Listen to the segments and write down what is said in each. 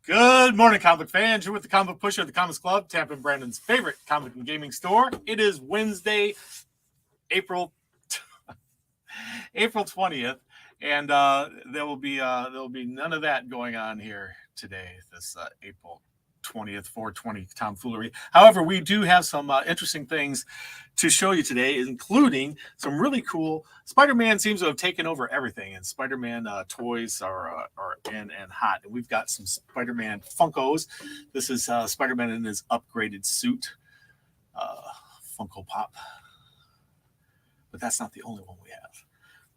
Good morning, comic fans. You're with the Comic Pusher at the Comics Club, Tampa and Brandon's favorite comic and gaming store. It is Wednesday, April 20th, and there will be none of that going on here today. This April 20th, 420 tomfoolery. However, we do have some interesting things to show you today, including some really cool. Spider-Man seems to have taken over everything, and Spider-Man toys are in and hot. And we've got some Spider-Man Funkos. This is Spider-Man in his upgraded suit, Funko Pop. But that's not the only one we have.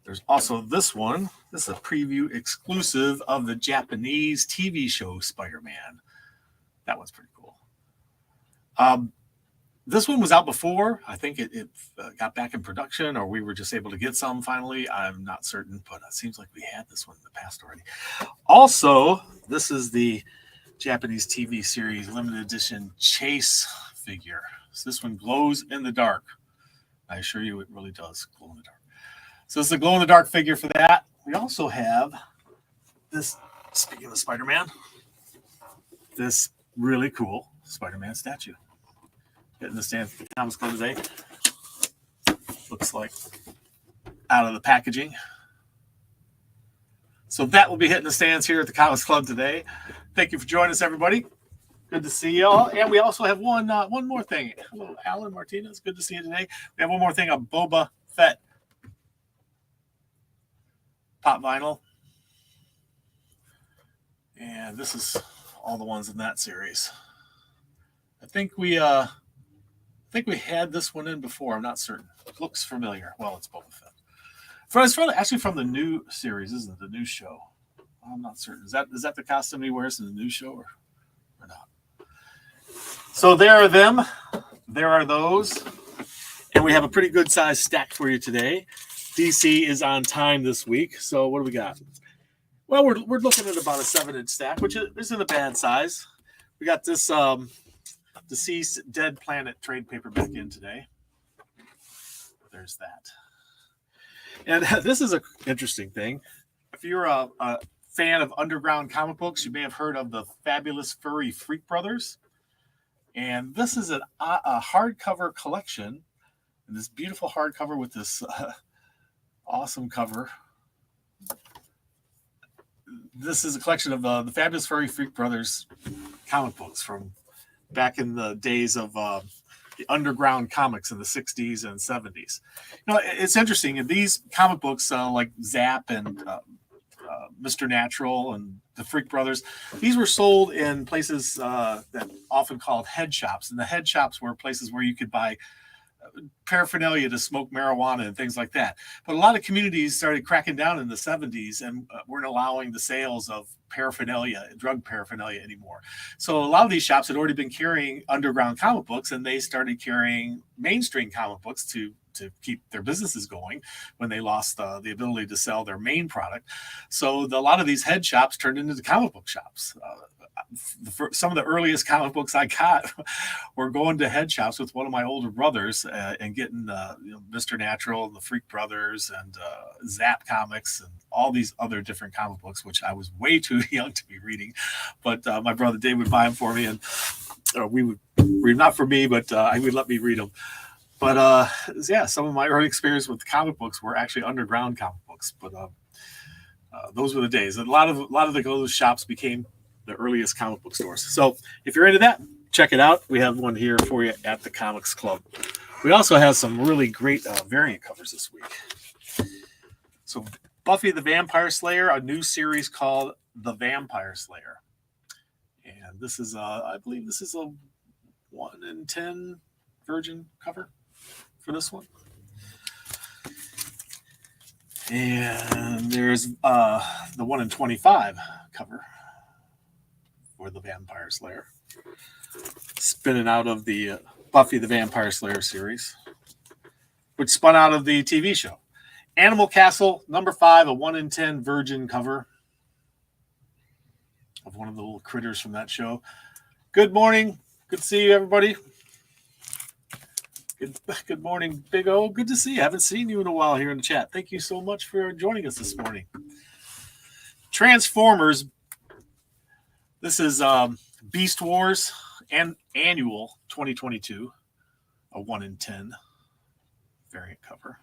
There's also this one. This is a preview exclusive of the Japanese TV show Spider-Man. That one's pretty cool. This one was out before. I think it got back in production, or we were just able to get some finally. I'm not certain, but it seems like we had this one in the past already. Also, this is the Japanese TV series limited edition Chase figure. So this one glows in the dark. I assure you it really does glow in the dark. So this is a glow-in-the-dark figure for that. We also have this, speaking of Spider-Man, this really cool Spider-Man statue. Getting the stand for the Comics Club today. Looks like out of the packaging. So that will be hitting the stands here at the Comics Club today. Thank you for joining us, everybody. Good to see you all. And we also have one more thing. Hello, Alan Martinez. Good to see you today. We have one more thing, a Boba Fett pop vinyl. And this is all the ones in that series. I think we had this one in before. I'm not certain. It looks familiar. Well, it's Boba Fett. It's actually from the new series, isn't it? The new show. I'm not certain. Is that the costume he wears in the new show or not? So there are them. There are those. And we have a pretty good size stack for you today. DC is on time this week. So what do we got? Well, we're looking at about a 7-inch stack, which isn't a bad size. We got this Deceased Dead Planet trade paperback in today. There's that. And this is an interesting thing. If you're a fan of underground comic books, you may have heard of the Fabulous Furry Freak Brothers. And this is a hardcover collection. And this beautiful hardcover with this awesome cover. This is a collection of the Fabulous Furry Freak Brothers comic books from back in the days of the underground comics in the 60s and 70s. You know, it's interesting. In these comic books, like Zap and Mr. Natural and the Freak Brothers, these were sold in places that often called head shops. And the head shops were places where you could buy paraphernalia to smoke marijuana and things like that. But a lot of communities started cracking down in the 70s and weren't allowing the sales of paraphernalia, drug paraphernalia anymore. So a lot of these shops had already been carrying underground comic books, and they started carrying mainstream comic books to keep their businesses going when they lost the ability to sell their main product. So a lot of these head shops turned into the comic book shops. Some of the earliest comic books I got were going to head shops with one of my older brothers and getting Mr. Natural and the Freak Brothers and Zap comics and all these other different comic books, which I was way too young to be reading. But my brother Dave would buy them for me, and we would read, not for me, but he would let me read them. But yeah, some of my early experience with comic books were actually underground comic books. But those were the days. A lot of those shops became the earliest comic book stores. So if you're into that, check it out. We have one here for you at the Comics Club. We also have some really great variant covers this week. So Buffy the Vampire Slayer, a new series called The Vampire Slayer. And this is, I believe this is a 1 in 10 virgin cover for this one. And there's the 1 in 25 cover for the Vampire Slayer, spinning out of the Buffy the Vampire Slayer series, which spun out of the TV show. Animal Castle, number 5, a 1 in 10 virgin cover of one of the little critters from that show. Good morning. Good to see you, everybody. Good morning, Big O. Good to see you. I haven't seen you in a while here in the chat. Thank you so much for joining us this morning. Transformers. This is Beast Wars and Annual 2022, a 1 in 10 variant cover.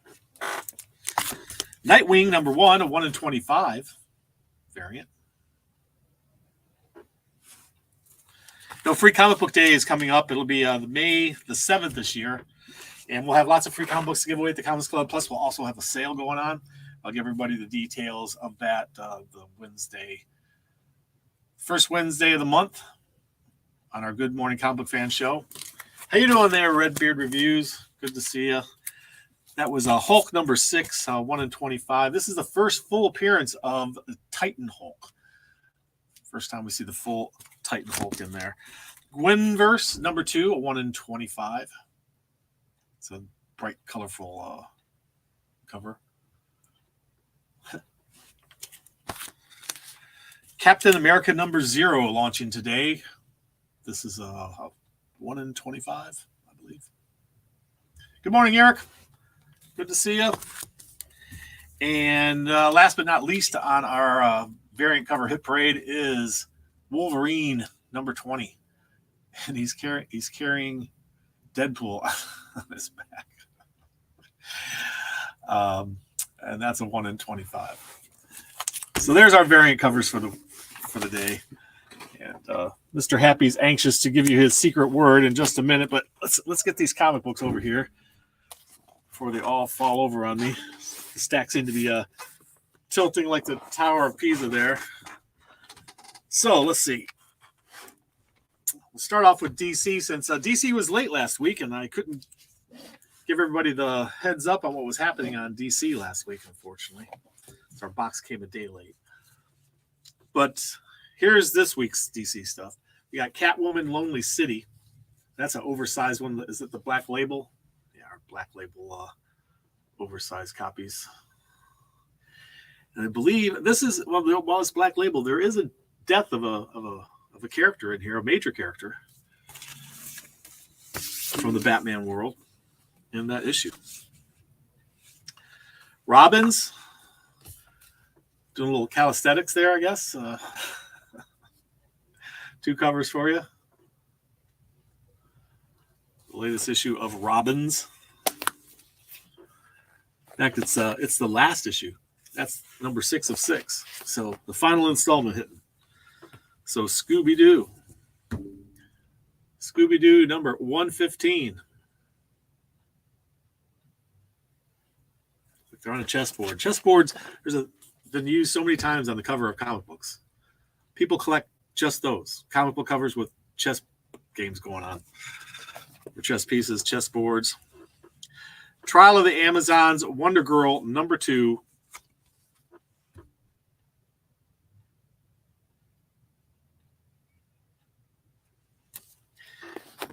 Nightwing #1, a 1 in 25 variant. No, Free Comic Book Day is coming up. It'll be May the 7th this year. And we'll have lots of free comic books to give away at the Comics Club. Plus, we'll also have a sale going on. I'll give everybody the details of that the Wednesday, first Wednesday of the month on our Good Morning Comic Book Fan Show. How you doing there, Redbeard Reviews? Good to see you. That was Hulk #6, 1 in 25. This is the first full appearance of Titan Hulk. First time we see the full Titan Hulk in there. Toyverse #2, a 1 in 25. It's a bright, colorful cover. Captain America #0 launching today. This is a 1 in 25, I believe. Good morning, Eric. Good to see you. And last but not least on our variant cover hit parade is Wolverine #20. And he's carrying Deadpool on his back. And that's a 1 in 25. So there's our variant covers for the day. And Mr. Happy's anxious to give you his secret word in just a minute, but let's get these comic books over here before they all fall over on me. The stack seem to be tilting like the Tower of Pisa there. So let's see. We'll start off with DC since DC was late last week, and I couldn't give everybody the heads up on what was happening on DC last week, unfortunately. So our box came a day late. But here's this week's DC stuff. We got Catwoman Lonely City. That's an oversized one. Is it the Black Label? Yeah, our Black Label oversized copies. And I believe this is, while it's Black Label, there is a death of a character in here, a major character from the Batman world in that issue. Robins, doing a little calisthenics there, I guess. 2 covers for you. The latest issue of Robins. In fact, it's the last issue. That's #6 of 6. So the final installment hitting. So Scooby-Doo. Scooby-Doo #115. They're on a chessboard. Chessboards been used so many times on the cover of comic books. People collect just those comic book covers with chess games going on. Or chess pieces, chessboards. Trial of the Amazons, Wonder Girl #2.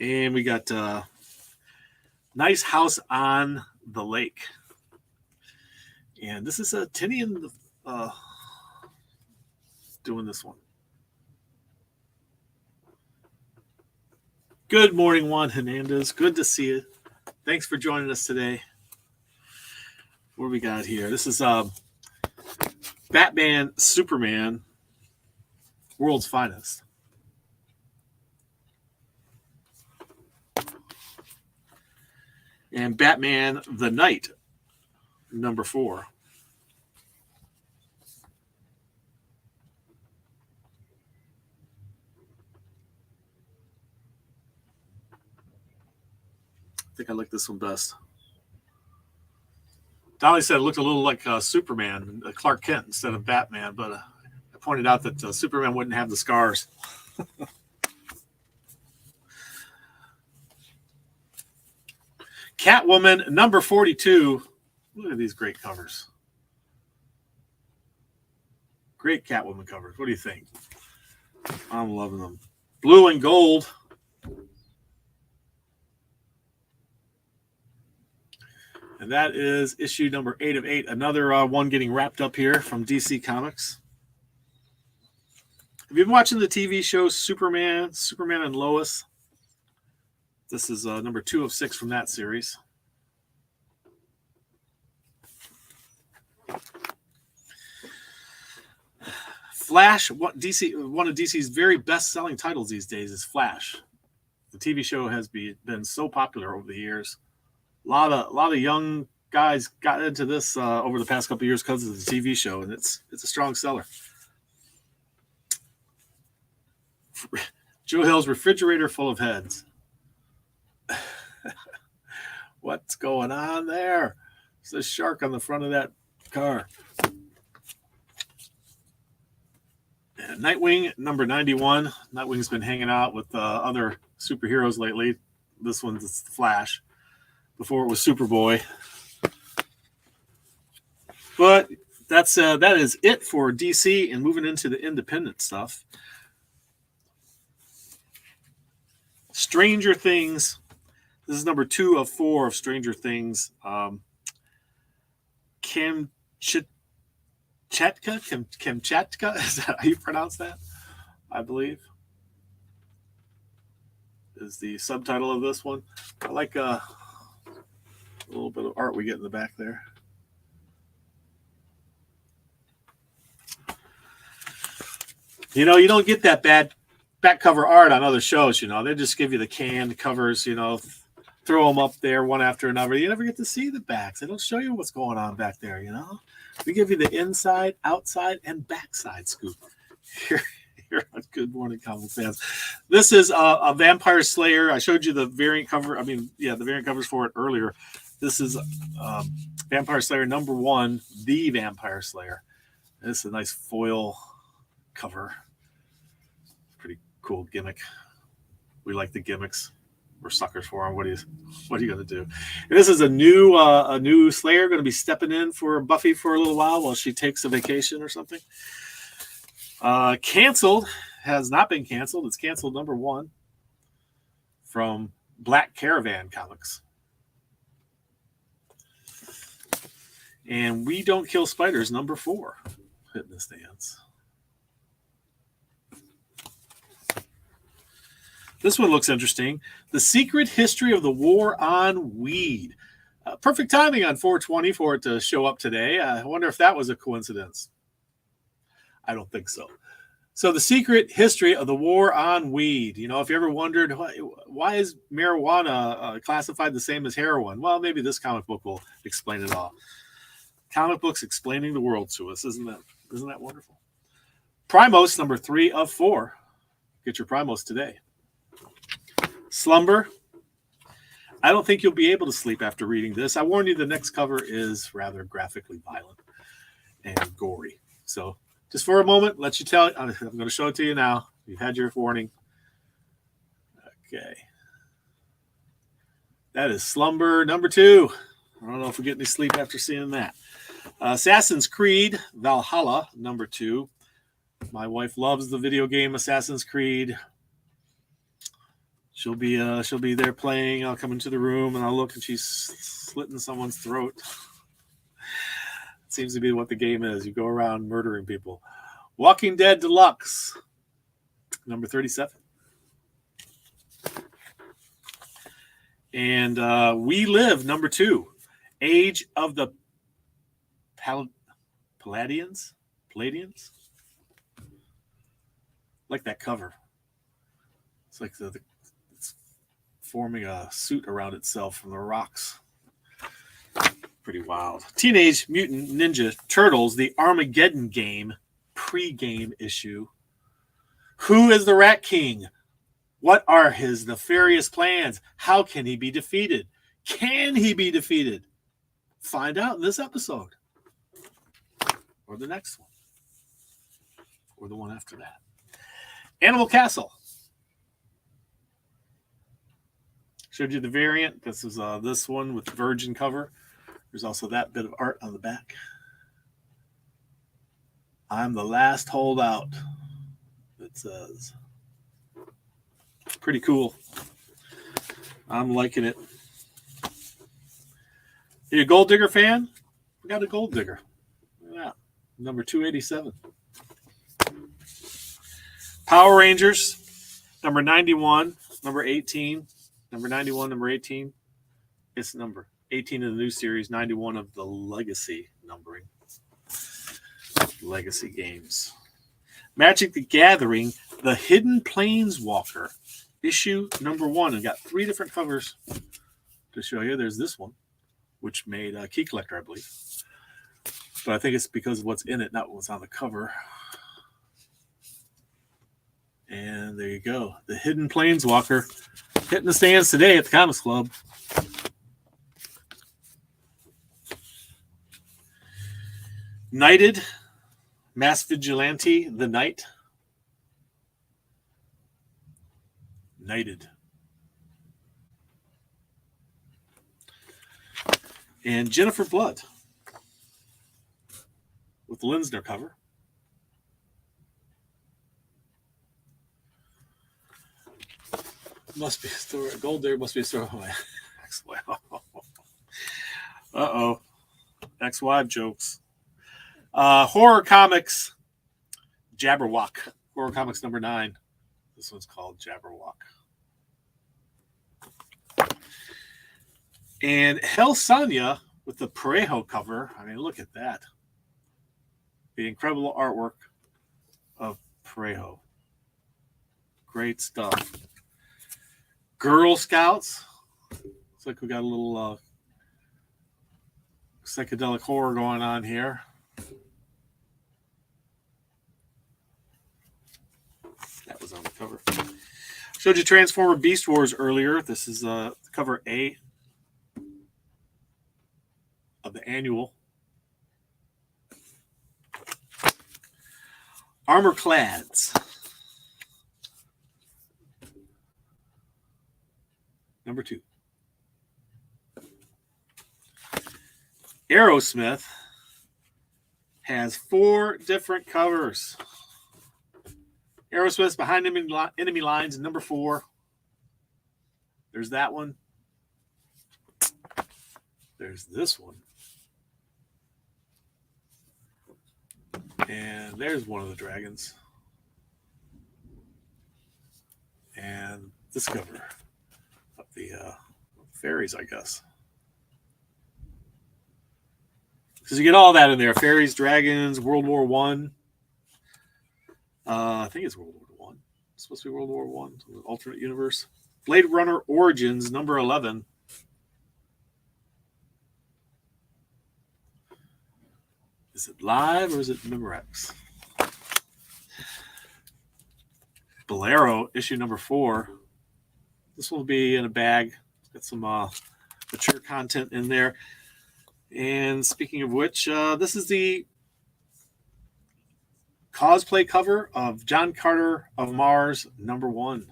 And we got Nice House on the Lake. And this is Tinian doing this one. Good morning, Juan Hernandez. Good to see you. Thanks for joining us today. What do we got here? This is Batman, Superman, World's Finest. And Batman the Knight, #4. I think I like this one best. Dolly said it looked a little like Superman, Clark Kent instead of Batman, but I pointed out that Superman wouldn't have the scars. Catwoman #42. Look at these great covers. Great Catwoman covers. What do you think? I'm loving them. Blue and gold. And that is issue #8 of 8. Another one getting wrapped up here from DC Comics. Have you been watching the TV show Superman and Lois? This is #2 of 6 from that series. Flash, one of DC's very best-selling titles these days is Flash. The TV show has been so popular over the years. A lot of young guys got into this over the past couple of years because of the TV show, and it's a strong seller. Joe Hill's refrigerator full of heads. What's going on there? There's a shark on the front of that car. And Nightwing, number 91. Nightwing's been hanging out with other superheroes lately. This one's Flash. Before it was Superboy. But that is it for DC, and moving into the independent stuff. Stranger Things. This is number 2 of 4 of Stranger Things. Kamchatka? Is that how you pronounce that? I believe. Is the subtitle of this one. I like a little bit of art we get in the back there. You know, you don't get that bad back cover art on other shows, you know. They just give you the canned covers, you know, throw them up there one after another. You never get to see the backs. They don't show you what's going on back there, you know. We give you the inside, outside, and backside scoop here on Good Morning Comic Fans. This is a Vampire Slayer. I showed you the variant cover. I mean, yeah, the variant covers for it earlier. This is Vampire Slayer number 1, The Vampire Slayer. This is a nice foil cover. Pretty cool gimmick. We like the gimmicks. We're suckers for them. What are you going to do? And this is a new Slayer going to be stepping in for Buffy for a little while she takes a vacation or something. Canceled has not been canceled. It's canceled number 1 from Black Caravan Comics. And We Don't Kill Spiders number 4 hitting the stands. This one looks interesting. The Secret History of the War on Weed. Perfect timing on 420 for it to show up today. I wonder if that was a coincidence. I don't think so. So the Secret History of the War on Weed. You know, if you ever wondered, why is marijuana classified the same as heroin? Well, maybe this comic book will explain it all. Comic books explaining the world to us. Isn't that wonderful? Primos, number 3 of 4. Get your Primos today. Slumber. I don't think you'll be able to sleep after reading this. I warn you, the next cover is rather graphically violent and gory. So just for a moment, let you tell it. I'm going to show it to you now. You've had your warning. Okay. That is Slumber number 2. I don't know if we get any sleep after seeing that. Assassin's Creed Valhalla number 2. My wife loves the video game Assassin's Creed. She'll be there playing. I'll come into the room and I'll look and she's slitting someone's throat. It seems to be what the game is. You go around murdering people. Walking Dead Deluxe, number 37. And We Live, number 2. Age of the Palladians? Like that cover. It's like it's forming a suit around itself from the rocks. Pretty wild. Teenage Mutant Ninja Turtles, the Armageddon game, pre-game issue. Who is the Rat King? What are his nefarious plans? How can he be defeated? Can he be defeated? Find out in this episode. Or the next one. Or the one after that. Animal Castle. Showed you the variant. This is this one with the virgin cover. There's also that bit of art on the back. I'm the last holdout, it says. Pretty cool. I'm liking it. Are you a Gold Digger fan? We got a Gold Digger. Look at that. Number 287. Power Rangers, number 91, number 18. Number 91, number 18. It's number 18 of the new series, 91 of the Legacy numbering. Legacy games. Magic the Gathering, The Hidden Planeswalker, issue number 1. And got 3 different covers to show you. There's this one, which made Key Collector, I believe. But I think it's because of what's in it, not what's on the cover. And there you go. The Hidden Planeswalker hitting the stands today at the Comics Club. Knighted, Mass Vigilante, The Knight. Knighted. And Jennifer Blood with the Linsner cover. Must be a story. Gold there must be a story. Oh, ex-wife. Uh-oh. Ex-wife jokes. Horror Comics, Jabberwock. Horror Comics number 9. This one's called Jabberwock. And Hell Sonia with the Parejo cover. I mean, look at that. The incredible artwork of Parejo. Great stuff. Girl Scouts. Looks like we got a little psychedelic horror going on here. That was on the cover. Showed you Transformer Beast Wars earlier. This is cover A of the annual. Armor Clads. Number 2. Aerosmith has 4 different covers. Aerosmith's Behind Enemy Lines, number 4. There's that one. There's this one. And there's one of the dragons. And this cover of the fairies, I guess. Because you get all that in there. Fairies, dragons, World War I. I think it's World War I. It's supposed to be World War I. Alternate universe. Blade Runner Origins, number 11. Is it live or is it Memorex? Bolero, issue number 4. This will be in a bag. It's got some mature content in there. And speaking of which, this is the cosplay cover of John Carter of Mars, number 1.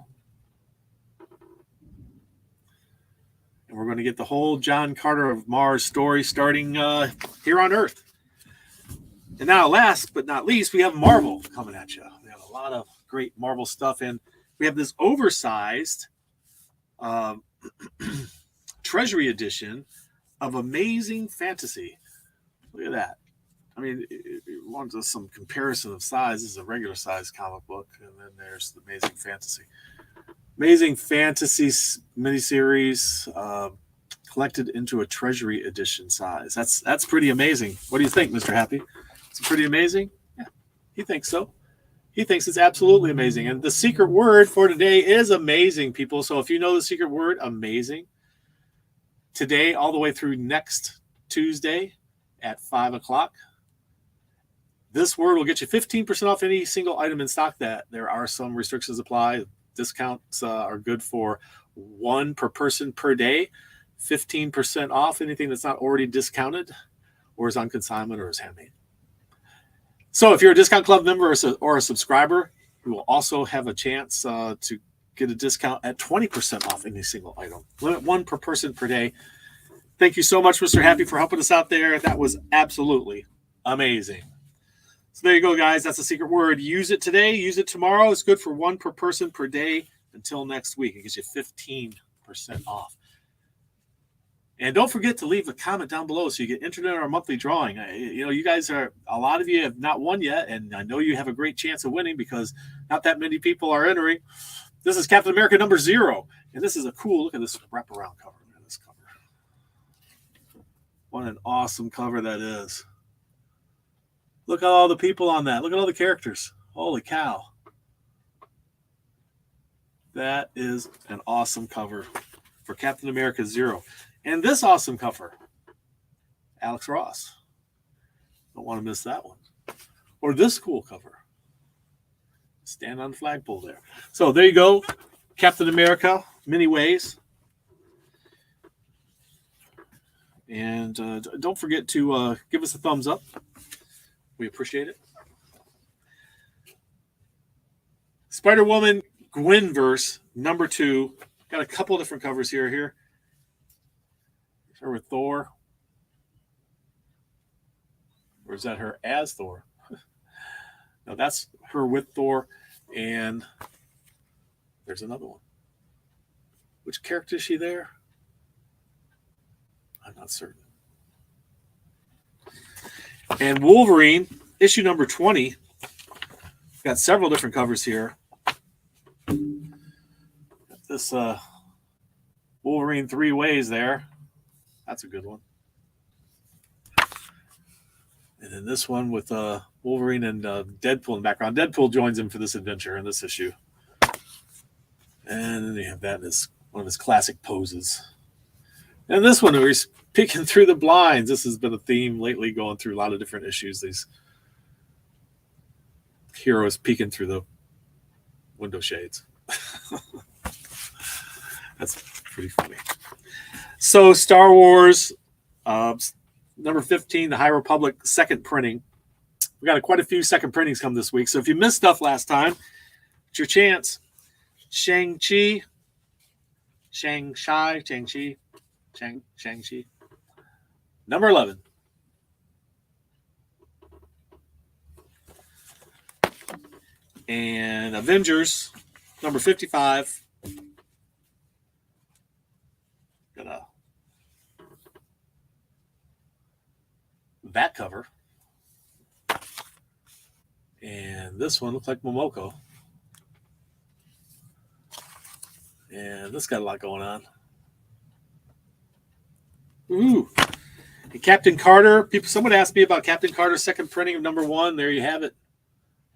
And we're going to get the whole John Carter of Mars story starting here on Earth. And now, last but not least, we have Marvel coming at you. We have a lot of great Marvel stuff. And we have this oversized Treasury edition of Amazing Fantasy. Look at that. I mean, it wants some comparison of size. This is a regular size comic book. And then there's the Amazing Fantasy. Amazing Fantasy miniseries collected into a Treasury edition size. That's pretty amazing. What do you think, Mr. Happy? It's pretty amazing? Yeah, he thinks so. He thinks it's absolutely amazing. And the secret word for today is amazing, people. So if you know the secret word, amazing, today all the way through next Tuesday at 5 o'clock, this word will get you 15% off any single item in stock. That there are some restrictions apply. Discounts are good for 1 per person per day. 15% off anything that's not already discounted or is on consignment or is handmade. So if you're a Discount Club member or a subscriber, you will also have a chance to get a discount at 20% off any single item. Limit 1 per person per day. Thank you so much, Mr. Happy, for helping us out there. That was absolutely amazing. So there you go, guys. That's the secret word. Use it today. Use it tomorrow. It's good for 1 per person per day until next week. It gives you 15% off. And don't forget to leave a comment down below so you get entered in our monthly drawing. You guys a lot of you have not won yet, and I know you have a great chance of winning because not that many people are entering. This is Captain America number 0, and this is a cool, look at this wraparound cover. Look at this cover. What an awesome cover that is. Look at all the people on that. Look at all the characters. Holy cow. That is an awesome cover for Captain America Zero. And this awesome cover, Alex Ross. Don't want to miss that one. Or this cool cover. Stand on the flagpole there. So there you go. Captain America, many ways. And don't forget to give us a thumbs up. We appreciate it. Spider-Woman Gwenverse #2. Got a couple different covers here. Her with Thor. Or is that her as Thor? No, that's her with Thor. And there's another one. Which character is she there? I'm not certain. And Wolverine, issue number 20. Got several different covers here. Got this Wolverine 3 ways there. That's a good one. And then this one with Wolverine and Deadpool in the background. Deadpool joins him for this adventure in this issue. And then you have that in one of his classic poses. And this one where he's peeking through the blinds. This has been a theme lately, going through a lot of different issues. These heroes peeking through the window shades. That's pretty funny. So Star Wars, number 15, the High Republic second printing. We got quite a few second printings come this week. So if you missed stuff last time, it's your chance. Shang-Chi. Number 11. And Avengers, number 55. Got that cover. And this one looks like Momoko. And this got a lot going on. Ooh. And Captain Carter. Someone asked me about Captain Carter's second printing of number 1. There you have it.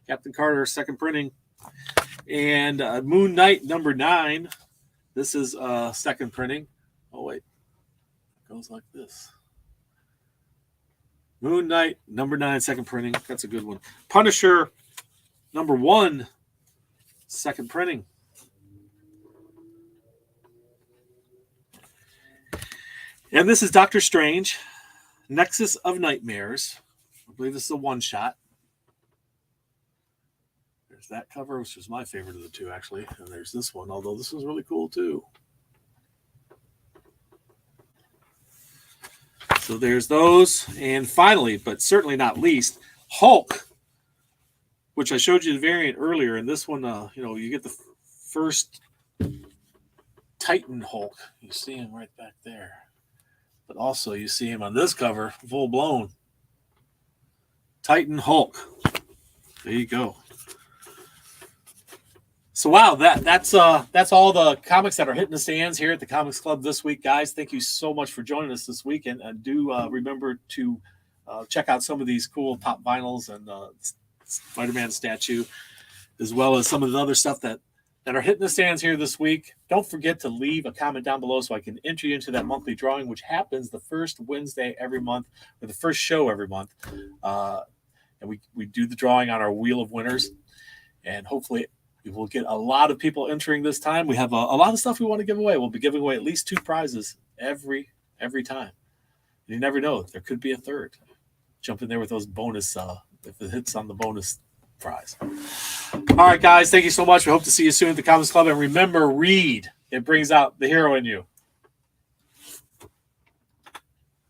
Captain Carter, second printing. And Moon Knight, number 9. This is second printing. Oh, wait. It goes like this. Moon Knight, number 9, second printing. That's a good one. Punisher, number 1, second printing. And this is Doctor Strange, Nexus of Nightmares. I believe this is a one-shot. There's that cover, which is my favorite of the two, actually. And there's this one, although this one's really cool, too. So there's those. And finally, but certainly not least, Hulk, which I showed you the variant earlier. And this one, you get the first Titan Hulk. You see him right back there. But also you see him on this cover, full blown. Titan Hulk. There you go. So wow, that's all the comics that are hitting the stands here at the Comics Club this week, guys. Thank you so much for joining us this week, and do remember to check out some of these cool top vinyls and Spider-Man statue, as well as some of the other stuff that are hitting the stands here this week. Don't forget to leave a comment down below so I can enter you into that monthly drawing, which happens the first Wednesday every month, or the first show every month. And we do the drawing on our Wheel of Winners, and hopefully we will get a lot of people entering this time. We have a lot of stuff we want to give away. We'll be giving away at least 2 prizes every time. You never know. There could be a third. Jump in there with those bonus, if it hits on the bonus prize. All right, guys. Thank you so much. We hope to see you soon at the Comics Club. And remember, read. It brings out the hero in you.